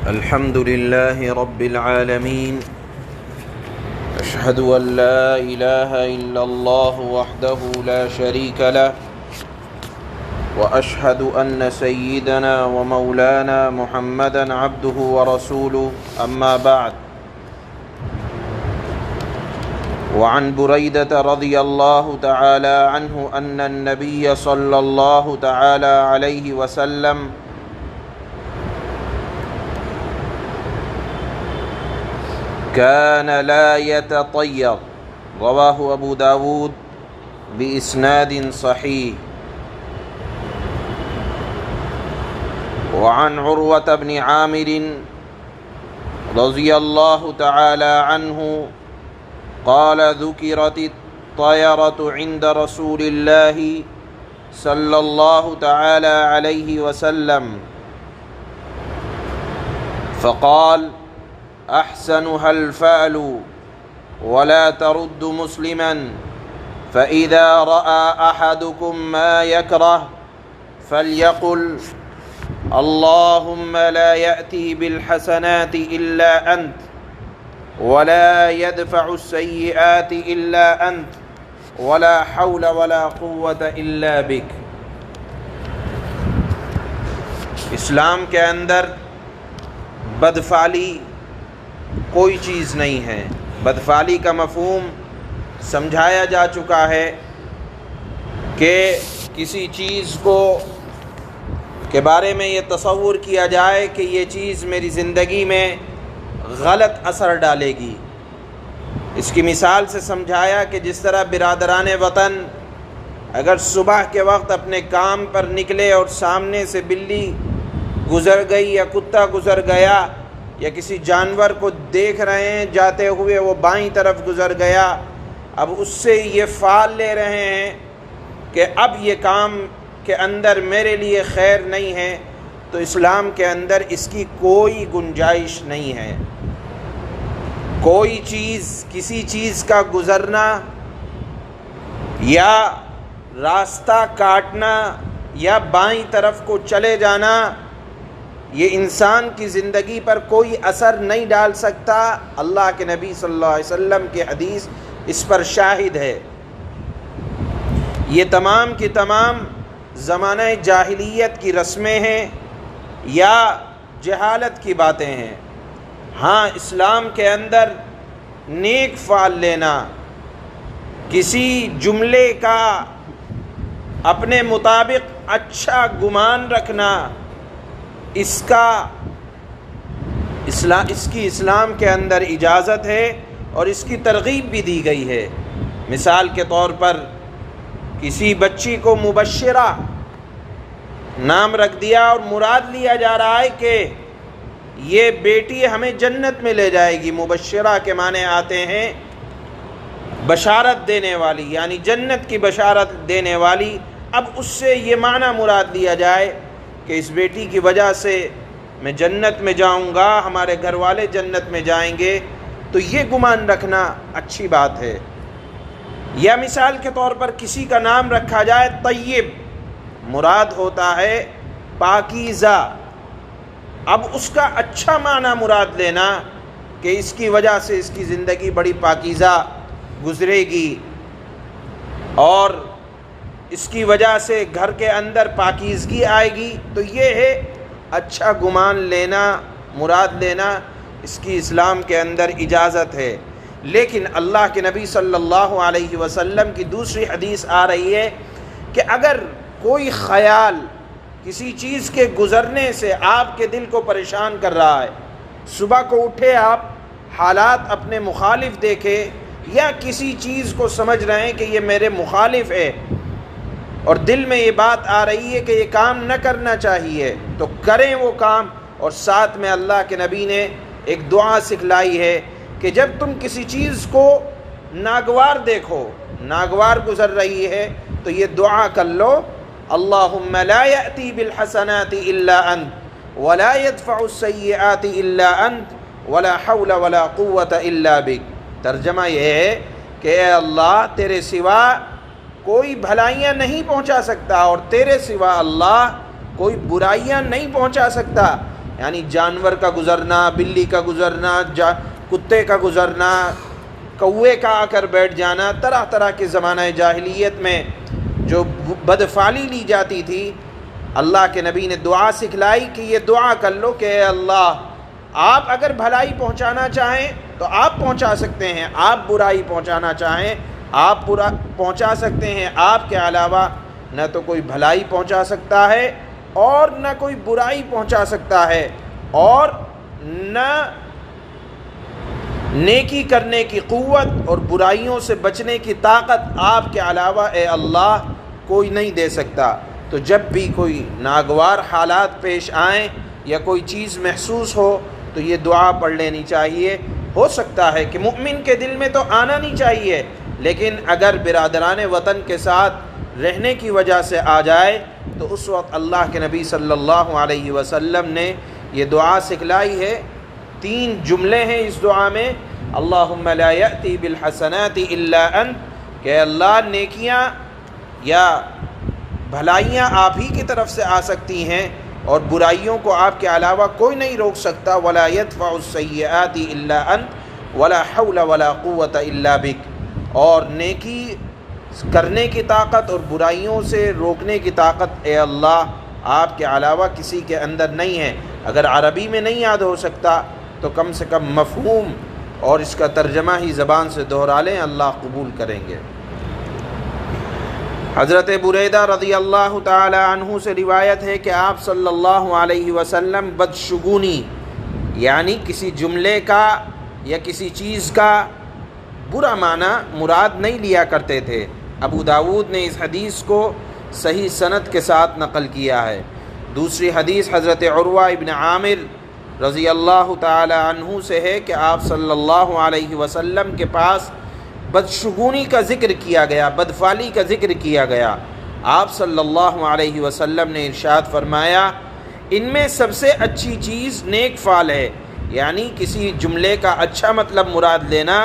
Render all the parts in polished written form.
الحمد لله رب العالمين، أشهد أن لا إله إلا الله وحده لا شريك له، وأشهد أن سيدنا ومولانا محمدا عبده ورسوله، أما بعد. وعن بريدة رضي الله تعالى عنه أن النبي صلى الله تعالى عليه وسلم كان لا يتطير، رواه أبو داود بإسناد صحيح. وعن عروة بن عامر رضي الله تعالى عنه قال ذكرت الطيرة عند رسول الله صلى الله تعالى عليه وسلم فقال أحسنها الفأل ولا ترد مسلما، فإذا رأى أحدكم ما يكره فليقل اللهم لا يأتي بالحسنات إلا أنت ولا يدفع السيئات إلا أنت ولا حول ولا قوة إلا بك. اسلام کے اندر بدفعلی کوئی چیز نہیں ہے. بدفعلی کا مفہوم سمجھایا جا چکا ہے کہ کسی چیز کو کے بارے میں یہ تصور کیا جائے کہ یہ چیز میری زندگی میں غلط اثر ڈالے گی. اس کی مثال سے سمجھایا کہ جس طرح برادران وطن اگر صبح کے وقت اپنے کام پر نکلے اور سامنے سے بلی گزر گئی یا کتا گزر گیا یا کسی جانور کو دیکھ رہے ہیں جاتے ہوئے وہ بائیں طرف گزر گیا، اب اس سے یہ فال لے رہے ہیں کہ اب یہ کام کے اندر میرے لیے خیر نہیں ہے، تو اسلام کے اندر اس کی کوئی گنجائش نہیں ہے. کوئی چیز، کسی چیز کا گزرنا یا راستہ کاٹنا یا بائیں طرف کو چلے جانا، یہ انسان کی زندگی پر کوئی اثر نہیں ڈال سکتا. اللہ کے نبی صلی اللہ علیہ وسلم کی حدیث اس پر شاہد ہے. یہ تمام کی تمام زمانہ جاہلیت کی رسمیں ہیں یا جہالت کی باتیں ہیں. ہاں، اسلام کے اندر نیک فعل لینا، کسی جملے کا اپنے مطابق اچھا گمان رکھنا، اس کی اسلام کے اندر اجازت ہے اور اس کی ترغیب بھی دی گئی ہے. مثال کے طور پر کسی بچی کو مبشرہ نام رکھ دیا اور مراد لیا جا رہا ہے کہ یہ بیٹی ہمیں جنت میں لے جائے گی. مبشرہ کے معنی آتے ہیں بشارت دینے والی، یعنی جنت کی بشارت دینے والی. اب اس سے یہ معنی مراد لیا جائے کہ اس بیٹی کی وجہ سے میں جنت میں جاؤں گا، ہمارے گھر والے جنت میں جائیں گے، تو یہ گمان رکھنا اچھی بات ہے. یا مثال کے طور پر کسی کا نام رکھا جائے طیب، مراد ہوتا ہے پاکیزہ. اب اس کا اچھا معنی مراد لینا کہ اس کی وجہ سے اس کی زندگی بڑی پاکیزہ گزرے گی اور اس کی وجہ سے گھر کے اندر پاکیزگی آئے گی، تو یہ ہے اچھا گمان لینا، مراد لینا. اس کی اسلام کے اندر اجازت ہے. لیکن اللہ کے نبی صلی اللہ علیہ وسلم کی دوسری حدیث آ رہی ہے کہ اگر کوئی خیال کسی چیز کے گزرنے سے آپ کے دل کو پریشان کر رہا ہے، صبح کو اٹھے آپ حالات اپنے مخالف دیکھے یا کسی چیز کو سمجھ رہے ہیں کہ یہ میرے مخالف ہے اور دل میں یہ بات آ رہی ہے کہ یہ کام نہ کرنا چاہیے، تو کریں وہ کام. اور ساتھ میں اللہ کے نبی نے ایک دعا سکھلائی ہے کہ جب تم کسی چیز کو ناگوار دیکھو، ناگوار گزر رہی ہے، تو یہ دعا کر لو، اللہم لا یأتی بالحسنات الا انت ولا يدفع السیئات الا انت ولا حول ولا قوة الا بک. ترجمہ یہ ہے کہ اے اللہ، تیرے سوا کوئی بھلائیاں نہیں پہنچا سکتا اور تیرے سوا اللہ کوئی برائیاں نہیں پہنچا سکتا، یعنی جانور کا گزرنا، بلی کا گزرنا، کتے کا گزرنا، کوے کا آ کر بیٹھ جانا، طرح طرح کے زمانہ جاہلیت میں جو بدفعلی لی جاتی تھی، اللہ کے نبی نے دعا سکھلائی کہ یہ دعا کر لو کہ اے اللہ، آپ اگر بھلائی پہنچانا چاہیں تو آپ پہنچا سکتے ہیں، آپ برائی پہنچانا چاہیں آپ پہنچا سکتے ہیں، آپ کے علاوہ نہ تو کوئی بھلائی پہنچا سکتا ہے اور نہ کوئی برائی پہنچا سکتا ہے، اور نہ نیکی کرنے کی قوت اور برائیوں سے بچنے کی طاقت آپ کے علاوہ اے اللہ کوئی نہیں دے سکتا۔ تو جب بھی کوئی ناگوار حالات پیش آئیں یا کوئی چیز محسوس ہو تو یہ دعا پڑھ لینی چاہیے۔ ہو سکتا ہے کہ مومن کے دل میں تو آنا نہیں چاہیے، لیکن اگر برادران وطن کے ساتھ رہنے کی وجہ سے آ جائے تو اس وقت اللہ کے نبی صلی اللہ علیہ وسلم نے یہ دعا سکھلائی ہے۔ 3 جملے ہیں اس دعا میں، اللہم لا یأتی بالحسنات الا انت، کہ اللہ نیکیاں یا بھلائیاں آپ ہی کی طرف سے آ سکتی ہیں اور برائیوں کو آپ کے علاوہ کوئی نہیں روک سکتا، ولا يدفع السیئات الا انت ولا حول ولا قوة الا بک، اور نیکی کرنے کی طاقت اور برائیوں سے روکنے کی طاقت اے اللہ آپ کے علاوہ کسی کے اندر نہیں ہے۔ اگر عربی میں نہیں یاد ہو سکتا تو کم سے کم مفہوم اور اس کا ترجمہ ہی زبان سے دہرا لیں، اللہ قبول کریں گے۔ حضرت بریدہ رضی اللہ تعالی عنہ سے روایت ہے کہ آپ صلی اللہ علیہ وسلم بدشگونی یعنی کسی جملے کا یا کسی چیز کا برا معنی مراد نہیں لیا کرتے تھے۔ ابو داود نے اس حدیث کو صحیح سند کے ساتھ نقل کیا ہے۔ دوسری حدیث حضرت عروہ ابن عامر رضی اللہ تعالی عنہ سے ہے کہ آپ صلی اللہ علیہ وسلم کے پاس بدشگونی کا ذکر کیا گیا، بدفعلی کا ذکر کیا گیا۔ آپ صلی اللہ علیہ وسلم نے ارشاد فرمایا، ان میں سب سے اچھی چیز نیک فعل ہے، یعنی کسی جملے کا اچھا مطلب مراد لینا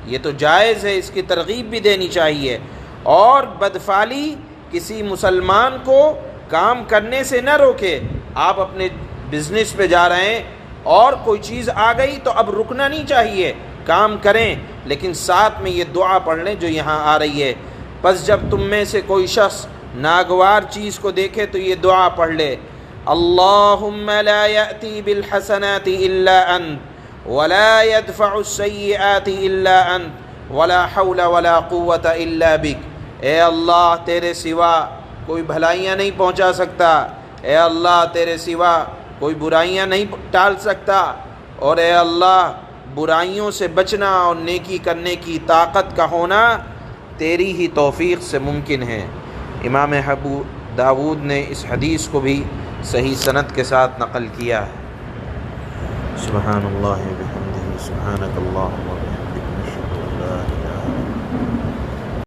یہ تو جائز ہے، اس کی ترغیب بھی دینی چاہیے، اور بدفعلی کسی مسلمان کو کام کرنے سے نہ روکے۔ آپ اپنے بزنس پہ جا رہے ہیں اور کوئی چیز آ گئی تو اب رکنا نہیں چاہیے، کام کریں، لیکن ساتھ میں یہ دعا پڑھ لیں جو یہاں آ رہی ہے۔ پس جب تم میں سے کوئی شخص ناگوار چیز کو دیکھے تو یہ دعا پڑھ لے، اللہم لا یأتی بالحسنات الا انت ولا يدفع السیئات الا انت ولا حول ولا قوة الا بک۔ اے اللہ تیرے سوا کوئی بھلائیاں نہیں پہنچا سکتا، اے اللہ تیرے سوا کوئی برائیاں نہیں ٹال سکتا، اور اے اللہ برائیوں سے بچنا اور نیکی کرنے کی طاقت کا ہونا تیری ہی توفیق سے ممکن ہے۔ امام ابو داود نے اس حدیث کو بھی صحیح سند کے ساتھ نقل کیا ہے۔ سبحان اللہ و بحمدہ، سبحانک اللہم و بحمدک، نشہد ان لا